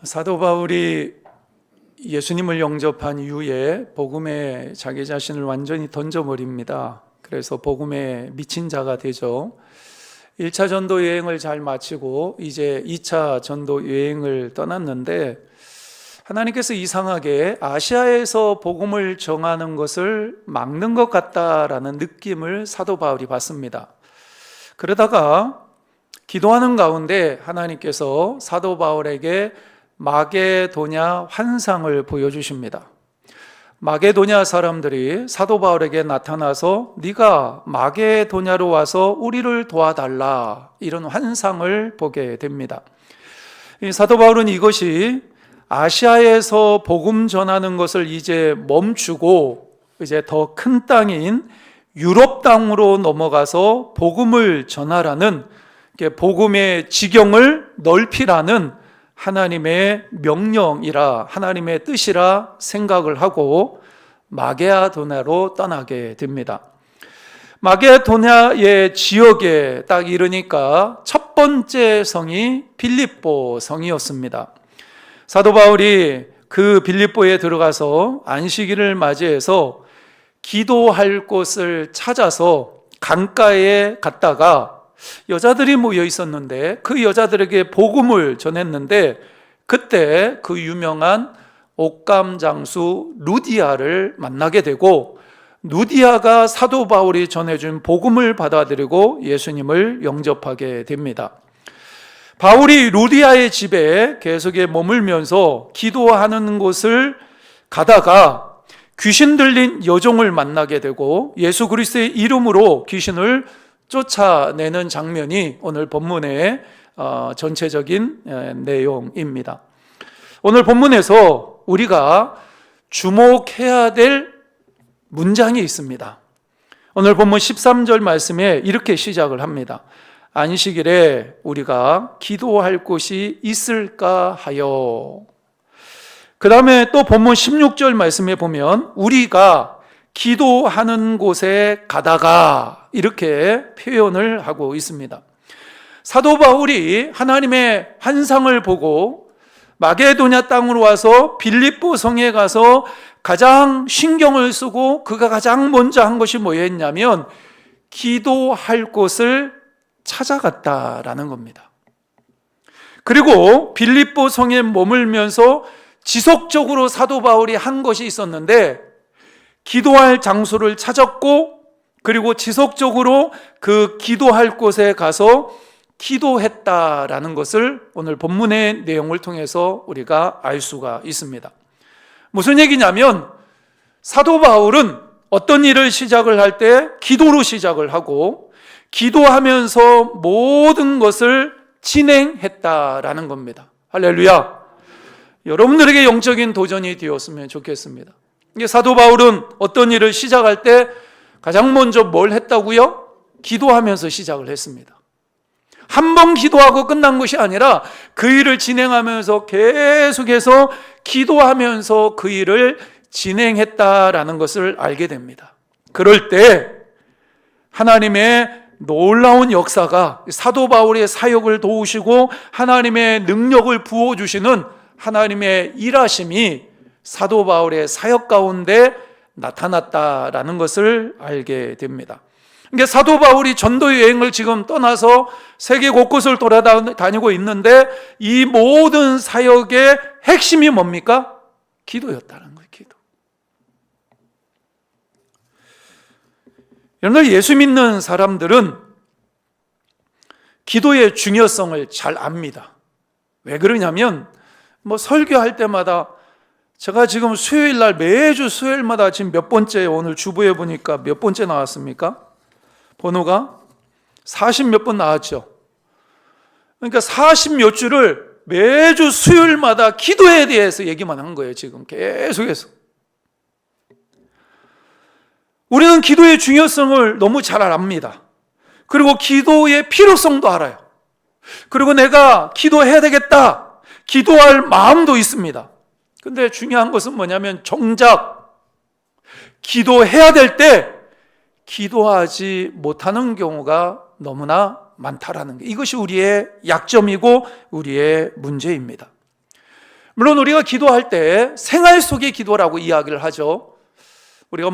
사도 바울이 예수님을 영접한 이후에 복음에 자기 자신을 완전히 던져버립니다. 그래서 복음에 미친 자가 되죠. 1차 전도 여행을 잘 마치고 이제 2차 전도 여행을 떠났는데, 하나님께서 이상하게 아시아에서 복음을 정하는 것을 막는 것 같다라는 느낌을 사도 바울이 받습니다. 그러다가 기도하는 가운데 하나님께서 사도 바울에게 마게도냐 환상을 보여주십니다. 마게도냐 사람들이 사도 바울에게 나타나서 네가 마게도냐로 와서 우리를 도와달라, 이런 환상을 보게 됩니다. 사도 바울은 이것이 아시아에서 복음 전하는 것을 이제 멈추고 이제 더 큰 땅인 유럽 땅으로 넘어가서 복음을 전하라는, 복음의 지경을 넓히라는 하나님의 명령이라, 하나님의 뜻이라 생각을 하고 마게도냐로 떠나게 됩니다. 마게도냐의 지역에 딱 이르니까 첫 번째 성이 빌립보 성이었습니다. 사도 바울이 그 빌립보에 들어가서 안식일을 맞이해서 기도할 곳을 찾아서 강가에 갔다가 여자들이 모여 있었는데 그 여자들에게 복음을 전했는데, 그때 그 유명한 옥감 장수 루디아를 만나게 되고, 루디아가 사도 바울이 전해준 복음을 받아들이고 예수님을 영접하게 됩니다. 바울이 루디아의 집에 계속해 머물면서 기도하는 곳을 가다가 귀신 들린 여종을 만나게 되고 예수 그리스도의 이름으로 귀신을 쫓아내는 장면이 오늘 본문의 전체적인 내용입니다. 오늘 본문에서 우리가 주목해야 될 문장이 있습니다. 오늘 본문 13절 말씀에 이렇게 시작을 합니다. 안식일에 우리가 기도할 곳이 있을까 하여. 그 다음에 또 본문 16절 말씀에 보면 우리가 기도하는 곳에 가다가, 이렇게 표현을 하고 있습니다. 사도 바울이 하나님의 환상을 보고 마게도냐 땅으로 와서 빌립보 성에 가서 가장 신경을 쓰고 그가 가장 먼저 한 것이 뭐였냐면 기도할 곳을 찾아갔다라는 겁니다. 그리고 빌립보 성에 머물면서 지속적으로 사도 바울이 한 것이 있었는데, 기도할 장소를 찾았고 그리고 지속적으로 그 기도할 곳에 가서 기도했다라는 것을 오늘 본문의 내용을 통해서 우리가 알 수가 있습니다. 무슨 얘기냐면 사도 바울은 어떤 일을 시작을 할 때 기도로 시작을 하고 기도하면서 모든 것을 진행했다라는 겁니다. 할렐루야. 여러분들에게 영적인 도전이 되었으면 좋겠습니다. 사도 바울은 어떤 일을 시작할 때 가장 먼저 뭘 했다고요? 기도하면서 시작을 했습니다. 한 번 기도하고 끝난 것이 아니라 그 일을 진행하면서 계속해서 기도하면서 그 일을 진행했다라는 것을 알게 됩니다. 그럴 때 하나님의 놀라운 역사가, 사도 바울의 사역을 도우시고 하나님의 능력을 부어주시는 하나님의 일하심이 사도 바울의 사역 가운데 나타났다라는 것을 알게 됩니다. 그러니까 사도 바울이 전도 여행을 지금 떠나서 세계 곳곳을 돌아다니고 있는데 이 모든 사역의 핵심이 뭡니까? 기도였다는 거예요. 기도. 여러분들, 예수 믿는 사람들은 기도의 중요성을 잘 압니다. 왜 그러냐면 설교할 때마다, 제가 지금 수요일 날 매주 수요일마다 지금 몇 번째, 오늘 주보에 보니까 몇 번째 나왔습니까? 번호가 40 몇 번 나왔죠. 그러니까 40 몇 주를 매주 수요일마다 기도에 대해서 얘기만 한 거예요. 지금 계속해서 우리는 기도의 중요성을 너무 잘 압니다. 그리고 기도의 필요성도 알아요. 그리고 내가 기도해야 되겠다, 기도할 마음도 있습니다. 근데 중요한 것은 뭐냐면 정작 기도해야 될 때 기도하지 못하는 경우가 너무나 많다라는 게, 이것이 우리의 약점이고 우리의 문제입니다. 물론 우리가 기도할 때 생활 속의 기도라고 이야기를 하죠. 우리가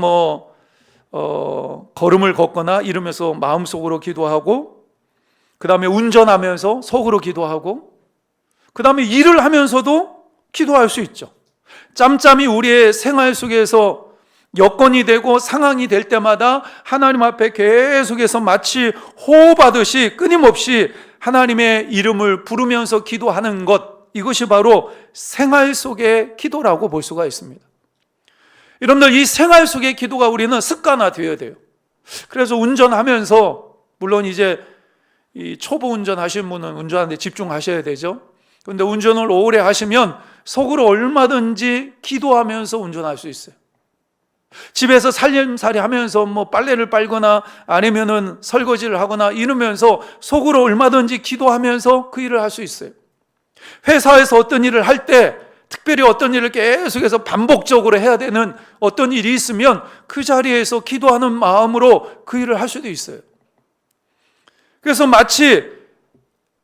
걸음을 걷거나 이러면서 마음속으로 기도하고, 그 다음에 운전하면서 속으로 기도하고, 그 다음에 일을 하면서도 기도할 수 있죠. 짬짬이 우리의 생활 속에서 여건이 되고 상황이 될 때마다 하나님 앞에 계속해서 마치 호흡하듯이 끊임없이 하나님의 이름을 부르면서 기도하는 것, 이것이 바로 생활 속의 기도라고 볼 수가 있습니다. 여러분들, 이 생활 속의 기도가 우리는 습관화되어야 돼요. 그래서 운전하면서, 물론 이제 이 초보 운전하시는 분은 운전하는데 집중하셔야 되죠. 그런데 운전을 오래 하시면 속으로 얼마든지 기도하면서 운전할 수 있어요. 집에서 살림살이 하면서 빨래를 빨거나 아니면은 설거지를 하거나 이러면서 속으로 얼마든지 기도하면서 그 일을 할 수 있어요. 회사에서 어떤 일을 할 때, 특별히 어떤 일을 계속해서 반복적으로 해야 되는 어떤 일이 있으면 그 자리에서 기도하는 마음으로 그 일을 할 수도 있어요. 그래서 마치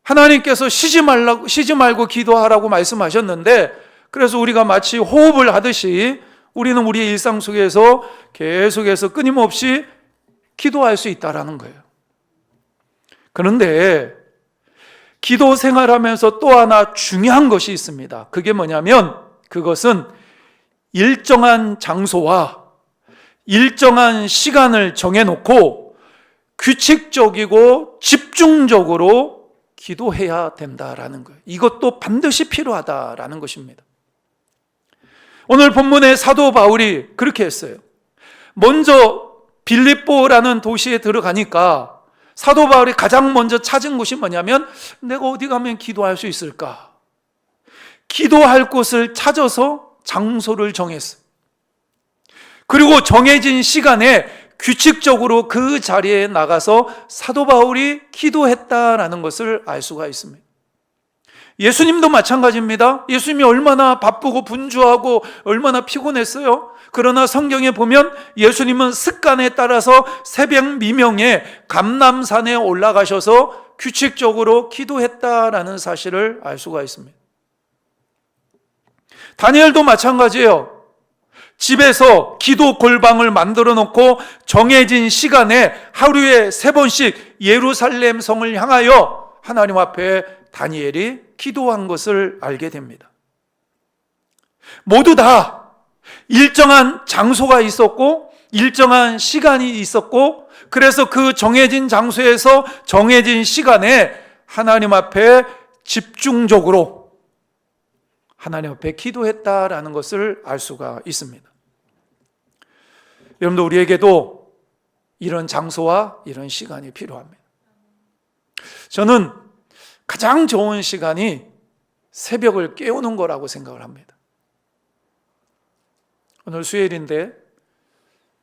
하나님께서 쉬지 말고 기도하라고 말씀하셨는데, 그래서 우리가 마치 호흡을 하듯이 우리는 우리의 일상 속에서 계속해서 끊임없이 기도할 수 있다라는 거예요. 그런데 기도 생활하면서 또 하나 중요한 것이 있습니다. 그게 뭐냐면, 그것은 일정한 장소와 일정한 시간을 정해놓고 규칙적이고 집중적으로 기도해야 된다라는 거예요. 이것도 반드시 필요하다라는 것입니다. 오늘 본문의 사도 바울이 그렇게 했어요. 먼저 빌립보라는 도시에 들어가니까 사도 바울이 가장 먼저 찾은 곳이 뭐냐면, 내가 어디 가면 기도할 수 있을까? 기도할 곳을 찾아서 장소를 정했어요. 그리고 정해진 시간에 규칙적으로 그 자리에 나가서 사도 바울이 기도했다라는 것을 알 수가 있습니다. 예수님도 마찬가지입니다. 예수님이 얼마나 바쁘고 분주하고 얼마나 피곤했어요. 그러나 성경에 보면 예수님은 습관에 따라서 새벽 미명에 감람산에 올라가셔서 규칙적으로 기도했다라는 사실을 알 수가 있습니다. 다니엘도 마찬가지예요. 집에서 기도 골방을 만들어 놓고 정해진 시간에 하루에 3번씩 예루살렘 성을 향하여 하나님 앞에 다니엘이 기도한 것을 알게 됩니다. 모두 다 일정한 장소가 있었고 일정한 시간이 있었고, 그래서 그 정해진 장소에서 정해진 시간에 하나님 앞에 집중적으로 하나님 앞에 기도했다라는 것을 알 수가 있습니다. 여러분들, 우리에게도 이런 장소와 이런 시간이 필요합니다. 저는 가장 좋은 시간이 새벽을 깨우는 거라고 생각을 합니다. 오늘 수요일인데,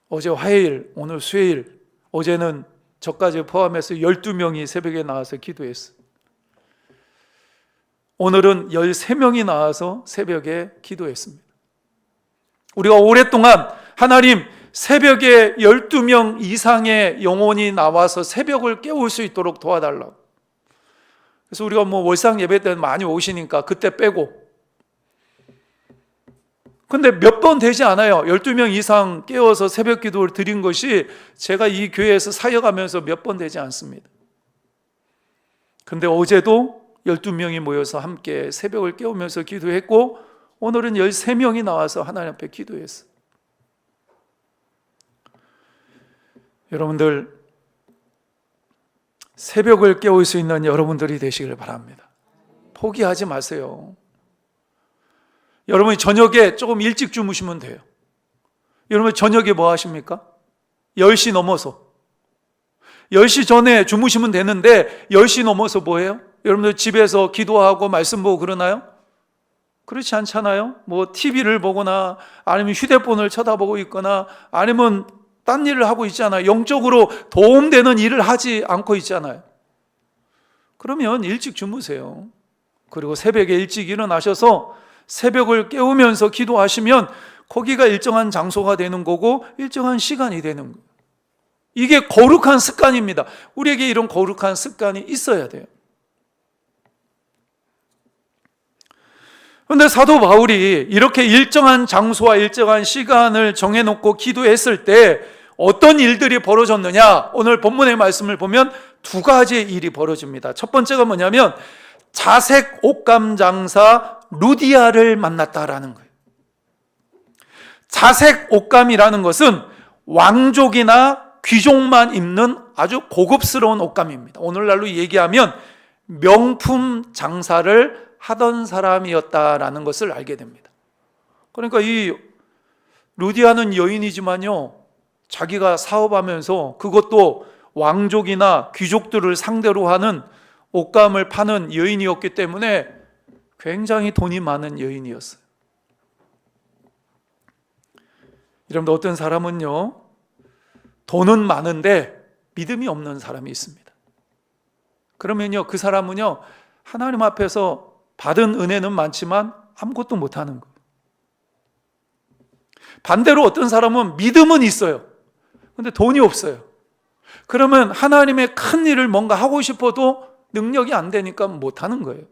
어제 화요일, 오늘 수요일, 어제는 저까지 포함해서 12명이 새벽에 나와서 기도했어요. 오늘은 13명이 나와서 새벽에 기도했습니다. 우리가 오랫동안 하나님, 새벽에 12명 이상의 영혼이 나와서 새벽을 깨울 수 있도록 도와달라고. 그래서 우리가 월상 예배 때 많이 오시니까 그때 빼고. 근데 몇 번 되지 않아요. 12명 이상 깨워서 새벽 기도를 드린 것이 제가 이 교회에서 사역하면서 몇 번 되지 않습니다. 근데 어제도 12명이 모여서 함께 새벽을 깨우면서 기도했고, 오늘은 13명이 나와서 하나님 앞에 기도했어요. 여러분들, 새벽을 깨울 수 있는 여러분들이 되시길 바랍니다. 포기하지 마세요. 여러분이 저녁에 조금 일찍 주무시면 돼요. 여러분, 저녁에 뭐 하십니까? 10시 넘어서 10시 전에 주무시면 되는데 10시 넘어서 뭐 해요? 여러분들 집에서 기도하고 말씀 보고 그러나요? 그렇지 않잖아요. TV를 보거나 아니면 휴대폰을 쳐다보고 있거나 아니면 딴 일을 하고 있잖아요. 영적으로 도움되는 일을 하지 않고 있잖아요. 그러면 일찍 주무세요. 그리고 새벽에 일찍 일어나셔서 새벽을 깨우면서 기도하시면 거기가 일정한 장소가 되는 거고 일정한 시간이 되는 거예요. 이게 거룩한 습관입니다. 우리에게 이런 거룩한 습관이 있어야 돼요. 그런데 사도 바울이 이렇게 일정한 장소와 일정한 시간을 정해놓고 기도했을 때 어떤 일들이 벌어졌느냐? 오늘 본문의 말씀을 보면 두 가지의 일이 벌어집니다. 첫 번째가 뭐냐면 자색 옷감 장사 루디아를 만났다라는 거예요. 자색 옷감이라는 것은 왕족이나 귀족만 입는 아주 고급스러운 옷감입니다. 오늘날로 얘기하면 명품 장사를 하던 사람이었다라는 것을 알게 됩니다. 그러니까 이 루디아는 여인이지만요, 자기가 사업하면서 그것도 왕족이나 귀족들을 상대로 하는 옷감을 파는 여인이었기 때문에 굉장히 돈이 많은 여인이었어요. 여러분들, 어떤 사람은요, 돈은 많은데 믿음이 없는 사람이 있습니다. 그러면요, 그 사람은요, 하나님 앞에서 받은 은혜는 많지만 아무것도 못하는 거예요. 반대로 어떤 사람은 믿음은 있어요. 근데 돈이 없어요. 그러면 하나님의 큰 일을 뭔가 하고 싶어도 능력이 안 되니까 못하는 거예요.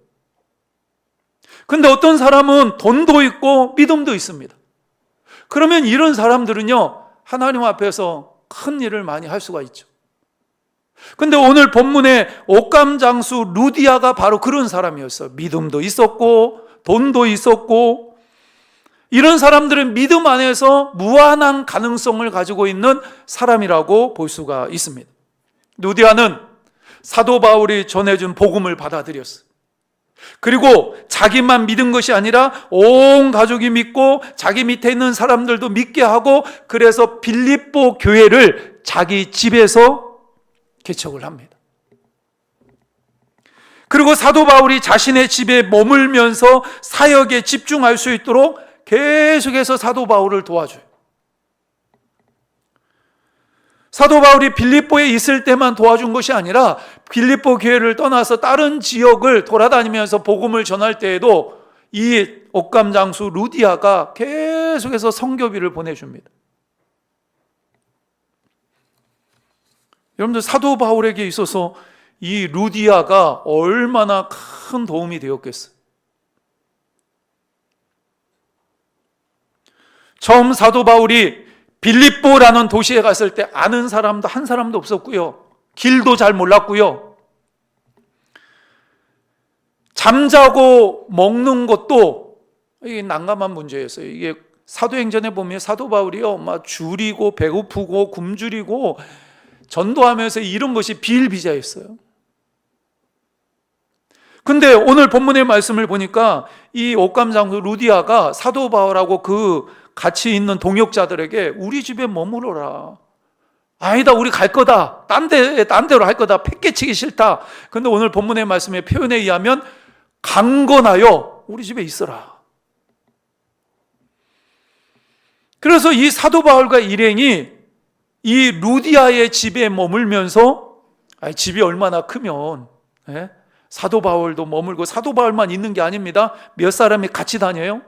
근데 어떤 사람은 돈도 있고 믿음도 있습니다. 그러면 이런 사람들은요, 하나님 앞에서 큰 일을 많이 할 수가 있죠. 근데 오늘 본문의 옷감 장수 루디아가 바로 그런 사람이었어요. 믿음도 있었고 돈도 있었고, 이런 사람들은 믿음 안에서 무한한 가능성을 가지고 있는 사람이라고 볼 수가 있습니다. 루디아는 사도 바울이 전해준 복음을 받아들였어요. 그리고 자기만 믿은 것이 아니라 온 가족이 믿고 자기 밑에 있는 사람들도 믿게 하고, 그래서 빌립보 교회를 자기 집에서 개척을 합니다. 그리고 사도 바울이 자신의 집에 머물면서 사역에 집중할 수 있도록 계속해서 사도 바울을 도와줘요. 사도 바울이 빌립보에 있을 때만 도와준 것이 아니라 빌립보 교회를 떠나서 다른 지역을 돌아다니면서 복음을 전할 때에도 이 옷감 장수 루디아가 계속해서 선교비를 보내줍니다. 여러분들, 사도 바울에게 있어서 이 루디아가 얼마나 큰 도움이 되었겠어요. 처음 사도 바울이 빌립보라는 도시에 갔을 때 아는 사람도 한 사람도 없었고요, 길도 잘 몰랐고요, 잠자고 먹는 것도 이게 난감한 문제였어요. 이게 사도행전에 보면 사도 바울이요, 막 줄이고 배고프고 굶주리고 전도하면서 이런 것이 비일비재했어요. 근데 오늘 본문의 말씀을 보니까 이 옷감 장수 루디아가 사도 바울하고 그 같이 있는 동역자들에게 우리 집에 머무러라. 아니다, 우리 갈 거다. 딴 데로 할 거다. 팽개치기 싫다. 근데 오늘 본문의 말씀의 표현에 의하면 강건하여 우리 집에 있어라. 그래서 이 사도 바울과 일행이 이 루디아의 집에 머물면서, 집이 얼마나 크면 사도 바울도 머물고, 사도 바울만 있는 게 아닙니다. 몇 사람이 같이 다녀요.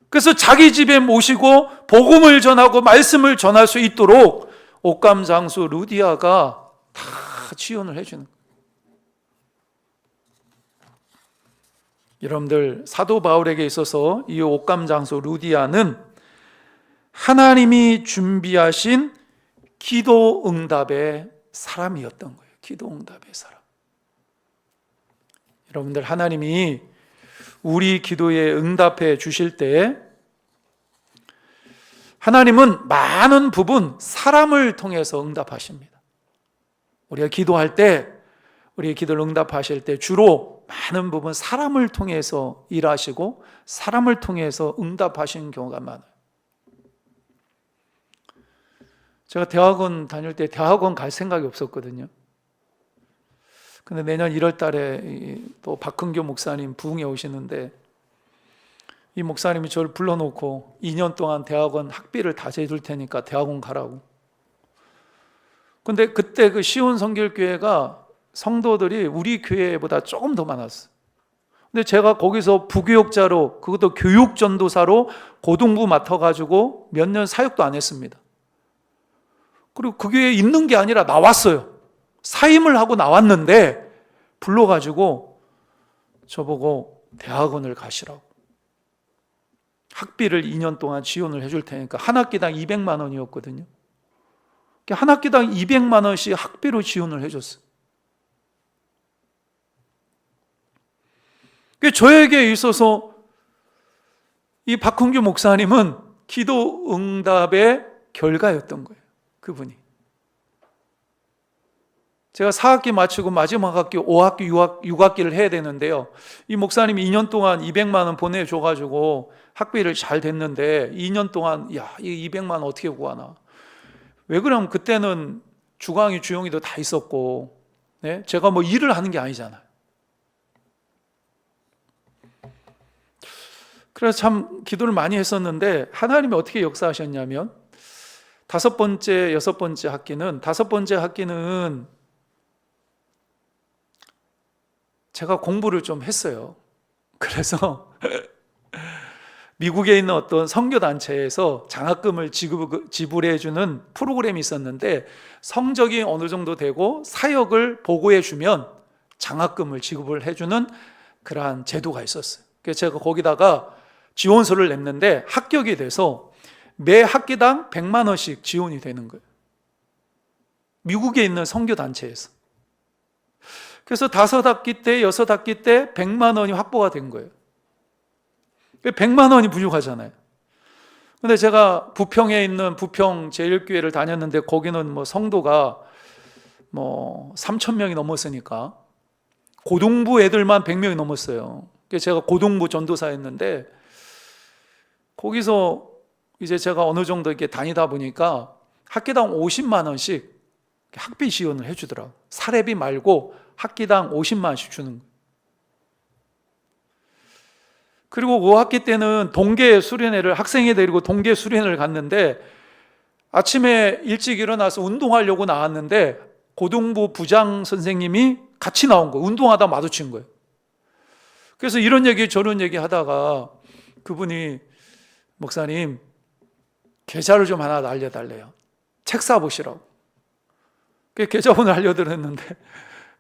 그래서 자기 집에 모시고 복음을 전하고 말씀을 전할 수 있도록 옷감 장수 루디아가 다 지원을 해주는 거예요. 여러분들, 사도 바울에게 있어서 이 옷감 장수 루디아는 하나님이 준비하신 기도 응답의 사람이었던 거예요. 기도 응답의 사람. 여러분들, 하나님이 우리 기도에 응답해 주실 때 하나님은 많은 부분 사람을 통해서 응답하십니다. 우리가 기도할 때, 우리의 기도를 응답하실 때 주로 많은 부분 사람을 통해서 일하시고 사람을 통해서 응답하시는 경우가 많아요. 제가 대학원 다닐 때 대학원 갈 생각이 없었거든요. 근데 내년 1월 달에 또 박흥교 목사님 부흥에 오시는데, 이 목사님이 저를 불러놓고 2년 동안 대학원 학비를 다 재줄 테니까 대학원 가라고. 근데 그때 그 시온 성결교회가 성도들이 우리 교회보다 조금 더 많았어요. 근데 제가 거기서 부교육자로, 그것도 교육전도사로 고등부 맡아가지고 몇 년 사역도 안 했습니다. 그리고 그 교회에 있는 게 아니라 나왔어요. 사임을 하고 나왔는데 불러가지고 저보고 대학원을 가시라고. 학비를 2년 동안 지원을 해줄 테니까. 한 학기당 200만 원이었거든요. 한 학기당 200만 원씩 학비로 지원을 해줬어요. 저에게 있어서 이 박홍규 목사님은 기도 응답의 결과였던 거예요. 그분이. 제가 4학기 마치고 마지막 학기 5학기 6학기를 해야 되는데요, 이 목사님이 2년 동안 200만 원 보내줘가지고 학비를 잘 됐는데 2년 동안 야, 이 200만 원 어떻게 구하나. 왜 그러면 그때는 주광이 주영이도 다 있었고, 네? 제가 뭐 일을 하는 게 아니잖아요. 그래서 참 기도를 많이 했었는데 하나님이 어떻게 역사하셨냐면, 5번째, 6번째 학기는, 5번째 학기는 제가 공부를 좀 했어요. 그래서 미국에 있는 어떤 선교단체에서 장학금을 지불해 주는 프로그램이 있었는데, 성적이 어느 정도 되고 사역을 보고해 주면 장학금을 지급을 해주는 그러한 제도가 있었어요. 그래서 제가 거기다가 지원서를 냈는데 합격이 돼서 매 학기당 100만 원씩 지원이 되는 거예요. 미국에 있는 선교단체에서. 그래서 5학기 때, 6학기 때 100만 원이 확보가 된 거예요. 100만 원이 부족하잖아요. 근데 제가 부평에 있는 부평 제1교회를 다녔는데, 거기는 뭐 성도가 뭐 3,000명이 넘었으니까 고등부 애들만 100명이 넘었어요. 그래서 제가 고등부 전도사였는데, 거기서 이제 제가 어느 정도 이렇게 다니다 보니까 학기당 50만 원씩 학비 지원을 해주더라고요. 사례비 말고 학기당 50만 원씩 주는 거예요. 그리고 5학기 때는 동계 수련회를, 학생회 데리고 동계 수련회를 갔는데, 아침에 일찍 일어나서 운동하려고 나왔는데 고등부 부장 선생님이 같이 나온 거예요. 운동하다 마주친 거예요. 그래서 이런 얘기 저런 얘기 하다가 그분이, 목사님 계좌를 좀 하나 알려달래요. 책 사보시라고. 계좌번호를 알려드렸는데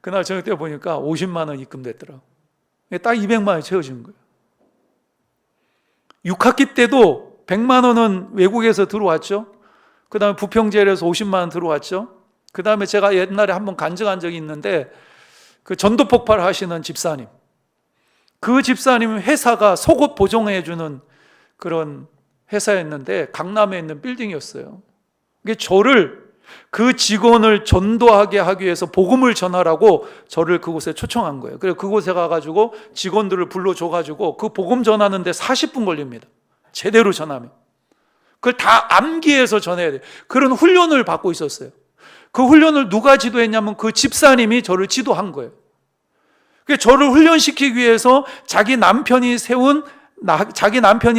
그날 저녁 때 보니까 50만 원 입금됐더라고요. 딱 200만 원이 채워진 거예요. 6학기 때도 100만 원은 외국에서 들어왔죠. 그 다음에 부평제에서 50만 원 들어왔죠. 그 다음에 제가 옛날에 한번 간증한 적이 있는데, 그 전도 폭발 하시는 집사님, 그 집사님 회사가 속옷 보정해주는 그런 회사였는데 강남에 있는 빌딩이었어요. 저를, 그 직원을 전도하게 하기 위해서 복음을 전하라고 저를 그곳에 초청한 거예요. 그래서 그곳에 가가지고 직원들을 불러줘가지고 그 복음 전하는데 40분 걸립니다. 제대로 전하면. 그걸 다 암기해서 전해야 돼요. 그런 훈련을 받고 있었어요. 그 훈련을 누가 지도했냐면 그 집사님이 저를 지도한 거예요. 그래서 저를 훈련시키기 위해서 자기 남편이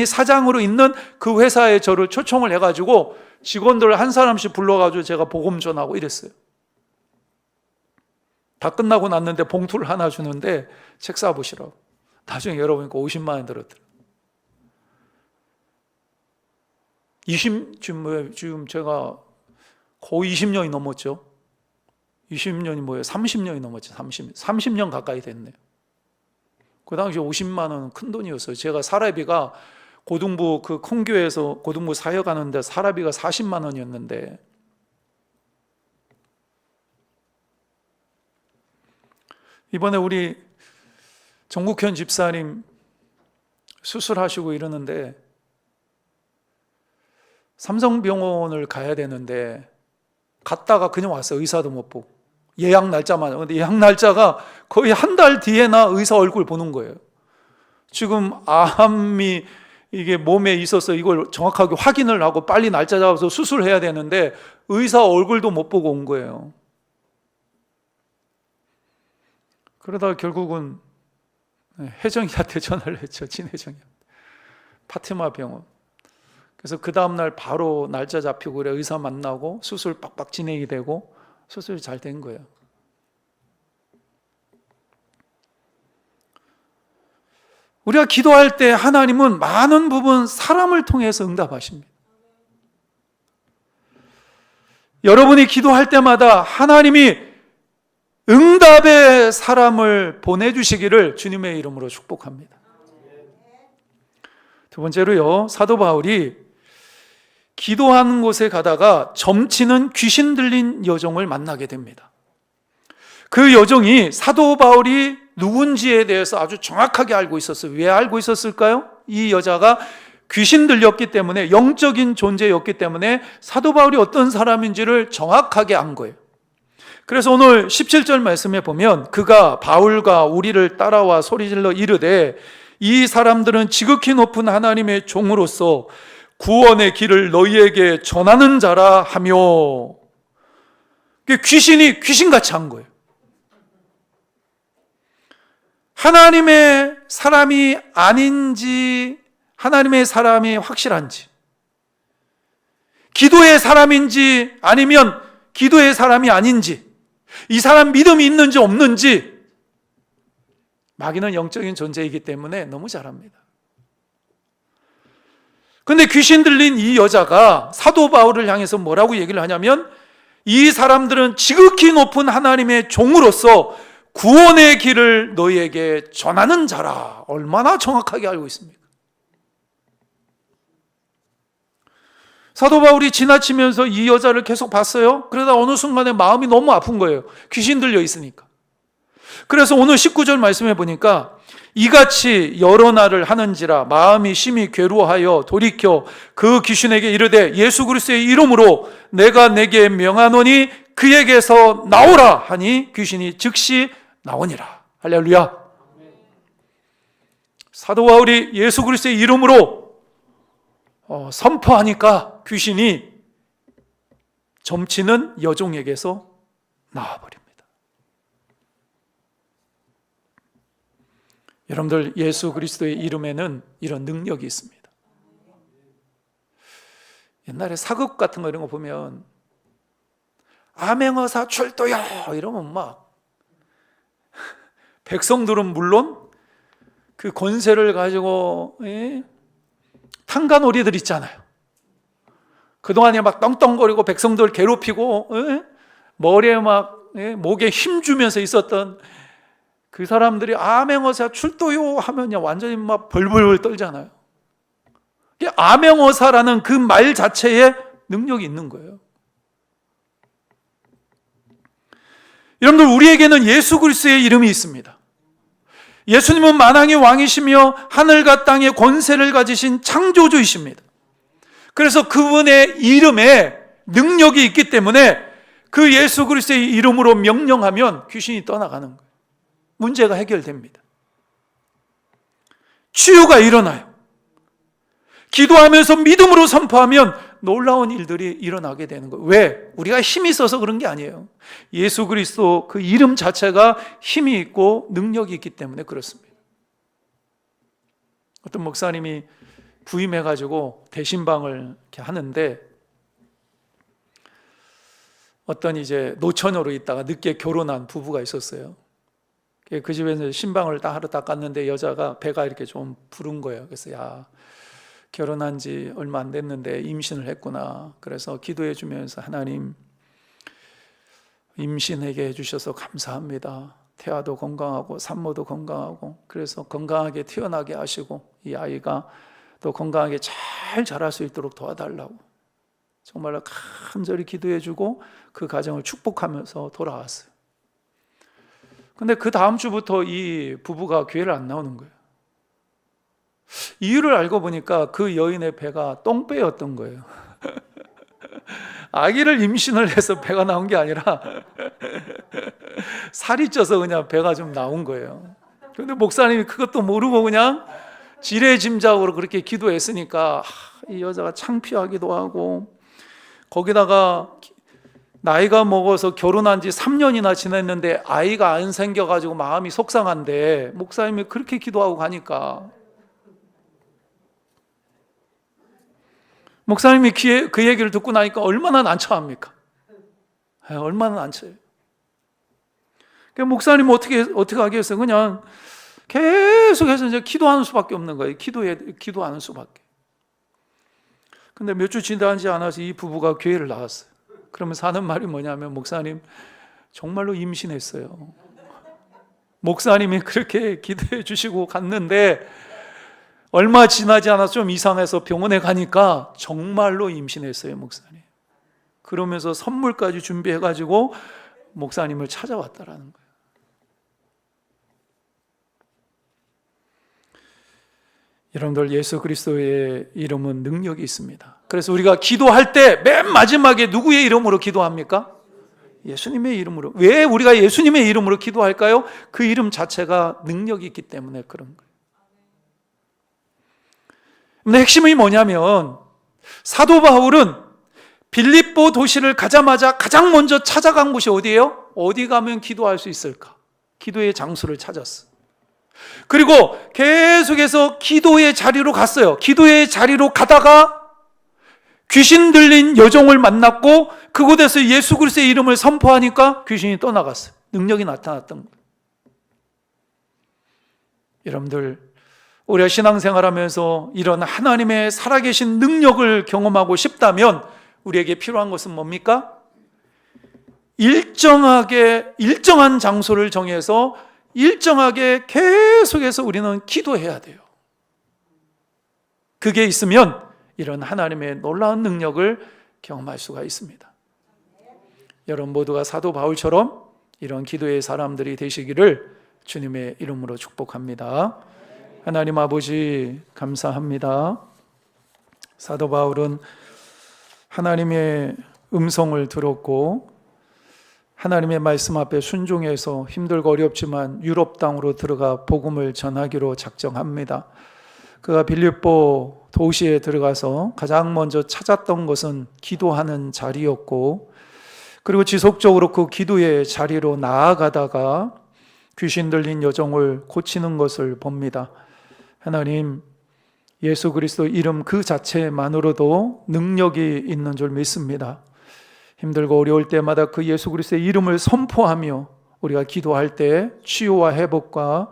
사장으로 있는 그 회사에 저를 초청을 해가지고 직원들 한 사람씩 불러가지고 제가 복음 전하고 이랬어요. 다 끝나고 났는데 봉투를 하나 주는데 책 사보시라고. 나중에 열어보니까 50만 원 들었더라고요. 지금 제가 거의 20년이 넘었죠. 20년이 뭐예요? 30년이 넘었죠. 30년 가까이 됐네요. 그 당시 50만 원은 큰 돈이었어요. 제가 사례비가 고등부 그 큰 교회에서 고등부 사역하는데 사례비가 40만 원이었는데, 이번에 우리 정국현 집사님 수술하시고 이러는데 삼성병원을 가야 되는데 갔다가 그냥 왔어요. 의사도 못 보고. 예약 날짜만. 근데 예약 날짜가 거의 한 달 뒤에나 의사 얼굴 보는 거예요. 지금 암이 이게 몸에 있어서 이걸 정확하게 확인을 하고 빨리 날짜 잡아서 수술해야 되는데 의사 얼굴도 못 보고 온 거예요. 그러다가 결국은 혜정이한테 전화를 했죠. 진혜정이한테. 파티마 병원. 그래서 그 다음날 바로 날짜 잡히고 그래 의사 만나고 수술 빡빡 진행이 되고 수술이 잘 된 거예요. 우리가 기도할 때 하나님은 많은 부분 사람을 통해서 응답하십니다. 여러분이 기도할 때마다 하나님이 응답의 사람을 보내주시기를 주님의 이름으로 축복합니다. 두 번째로요, 사도 바울이 기도하는 곳에 가다가 점치는 귀신 들린 여종을 만나게 됩니다. 그 여종이 사도 바울이 누군지에 대해서 아주 정확하게 알고 있었어요. 왜 알고 있었을까요? 이 여자가 귀신 들렸기 때문에, 영적인 존재였기 때문에 사도 바울이 어떤 사람인지를 정확하게 안 거예요. 그래서 오늘 17절 말씀에 보면 그가 바울과 우리를 따라와 소리질러 이르되 이 사람들은 지극히 높은 하나님의 종으로서 구원의 길을 너희에게 전하는 자라 하며, 귀신이 귀신같이 한 거예요. 하나님의 사람이 아닌지, 하나님의 사람이 확실한지, 기도의 사람인지 아니면 기도의 사람이 아닌지, 이 사람 믿음이 있는지 없는지, 마귀는 영적인 존재이기 때문에 너무 잘 압니다. 근데 귀신 들린 이 여자가 사도 바울을 향해서 뭐라고 얘기를 하냐면, 이 사람들은 지극히 높은 하나님의 종으로서 구원의 길을 너희에게 전하는 자라. 얼마나 정확하게 알고 있습니까? 사도 바울이 지나치면서 이 여자를 계속 봤어요. 그러다 어느 순간에 마음이 너무 아픈 거예요. 귀신 들려 있으니까. 그래서 오늘 19절 말씀해 보니까 이같이 여러 날을 하는지라 마음이 심히 괴로워하여 돌이켜 그 귀신에게 이르되 예수 그리스도의 이름으로 내가 내게 명하노니 그에게서 나오라 하니 귀신이 즉시 나오니라. 할렐루야. 사도 바울이 예수 그리스도의 이름으로 선포하니까 귀신이 점치는 여종에게서 나와버립니다. 여러분들, 예수 그리스도의 이름에는 이런 능력이 있습니다. 옛날에 사극 같은 거 이런 거 보면 암행어사 출도야 이러면 막 백성들은 물론 그 권세를 가지고 탕가놀이들 있잖아요. 그동안에 막 떵떵거리고 백성들 괴롭히고 머리에 막 목에 힘 주면서 있었던 그 사람들이 암행어사 출도요 하면 완전히 막 벌벌 떨잖아요. 암행어사라는 그 말 자체에 능력이 있는 거예요. 여러분들, 우리에게는 예수 그리스도의 이름이 있습니다. 예수님은 만왕의 왕이시며 하늘과 땅의 권세를 가지신 창조주이십니다. 그래서 그분의 이름에 능력이 있기 때문에 그 예수 그리스도의 이름으로 명령하면 귀신이 떠나가는 거예요. 문제가 해결됩니다. 치유가 일어나요. 기도하면서 믿음으로 선포하면 놀라운 일들이 일어나게 되는 거예요. 왜? 우리가 힘이 있어서 그런 게 아니에요. 예수 그리스도 그 이름 자체가 힘이 있고 능력이 있기 때문에 그렇습니다. 어떤 목사님이 부임해가지고 대신방을 이렇게 하는데 어떤 이제 노처녀로 있다가 늦게 결혼한 부부가 있었어요. 그 집에서 신방을 다 하러 닦았는데 여자가 배가 이렇게 좀 부른 거예요. 그래서 야, 결혼한 지 얼마 안 됐는데 임신을 했구나. 그래서 기도해 주면서 하나님, 임신하게 해주셔서 감사합니다. 태아도 건강하고 산모도 건강하고 그래서 건강하게 태어나게 하시고 이 아이가 또 건강하게 잘 자랄 수 있도록 도와달라고 정말로 간절히 기도해 주고 그 가정을 축복하면서 돌아왔어요. 근데 그 다음 주부터 이 부부가 교회를 안 나오는 거예요. 이유를 알고 보니까 그 여인의 배가 똥배였던 거예요. 아기를 임신을 해서 배가 나온 게 아니라 살이 쪄서 그냥 배가 좀 나온 거예요. 그런데 목사님이 그것도 모르고 그냥 지레짐작으로 그렇게 기도했으니까 이 여자가 창피하기도 하고, 거기다가 나이가 먹어서 결혼한 지 3년이나 지났는데 아이가 안 생겨가지고 마음이 속상한데 목사님이 그렇게 기도하고 가니까 목사님이 그 얘기를 듣고 나니까 얼마나 난처합니까? 얼마나 난처해요. 목사님은 어떻게 하겠어요? 그냥 계속해서 이제 기도하는 수밖에 없는 거예요. 기도하는 수밖에. 근데 몇 주 지나지 않아서 이 부부가 교회를 나왔어요. 그러면서 하는 말이 뭐냐면, 목사님 정말로 임신했어요. 목사님이 그렇게 기도해 주시고 갔는데 얼마 지나지 않아서 좀 이상해서 병원에 가니까 정말로 임신했어요, 목사님. 그러면서 선물까지 준비해가지고 목사님을 찾아왔다라는 거예요. 여러분들, 예수 그리스도의 이름은 능력이 있습니다. 그래서 우리가 기도할 때 맨 마지막에 누구의 이름으로 기도합니까? 예수님의 이름으로. 왜 우리가 예수님의 이름으로 기도할까요? 그 이름 자체가 능력이 있기 때문에 그런 거예요. 근데 핵심이 뭐냐면, 사도 바울은 빌립보 도시를 가자마자 가장 먼저 찾아간 곳이 어디예요? 어디 가면 기도할 수 있을까? 기도의 장소를 찾았어. 그리고 계속해서 기도의 자리로 갔어요. 기도의 자리로 가다가 귀신 들린 여종을 만났고 그곳에서 예수 그리스도의 이름을 선포하니까 귀신이 떠나갔어요. 능력이 나타났던 거예요. 여러분들, 우리가 신앙생활하면서 이런 하나님의 살아계신 능력을 경험하고 싶다면 우리에게 필요한 것은 뭡니까? 일정한 장소를 정해서 일정하게 계속해서 우리는 기도해야 돼요. 그게 있으면 이런 하나님의 놀라운 능력을 경험할 수가 있습니다. 여러분 모두가 사도 바울처럼 이런 기도의 사람들이 되시기를 주님의 이름으로 축복합니다. 하나님 아버지, 감사합니다. 사도 바울은 하나님의 음성을 들었고 하나님의 말씀 앞에 순종해서 힘들고 어렵지만 유럽 땅으로 들어가 복음을 전하기로 작정합니다. 그가 빌립보 도시에 들어가서 가장 먼저 찾았던 것은 기도하는 자리였고, 그리고 지속적으로 그 기도의 자리로 나아가다가 귀신 들린 여종을 고치는 것을 봅니다. 하나님, 예수 그리스도 이름 그 자체만으로도 능력이 있는 줄 믿습니다. 힘들고 어려울 때마다 그 예수 그리스도의 이름을 선포하며 우리가 기도할 때 치유와 회복과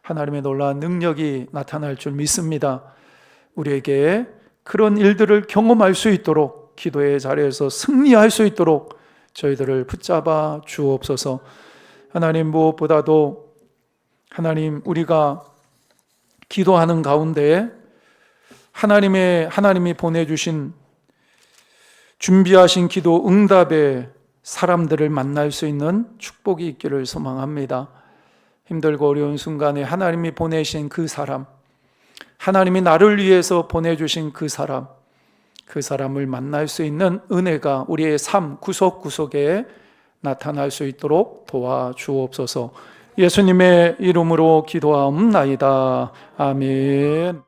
하나님의 놀라운 능력이 나타날 줄 믿습니다. 우리에게 그런 일들을 경험할 수 있도록, 기도의 자리에서 승리할 수 있도록 저희들을 붙잡아 주옵소서. 하나님, 무엇보다도 하나님, 우리가 기도하는 가운데 하나님이 보내주신 준비하신 기도 응답의 사람들을 만날 수 있는 축복이 있기를 소망합니다. 힘들고 어려운 순간에 하나님이 보내신 그 사람, 하나님이 나를 위해서 보내주신 그 사람을 만날 수 있는 은혜가 우리의 삶 구석구석에 나타날 수 있도록 도와주옵소서. 예수님의 이름으로 기도하옵나이다. 아멘.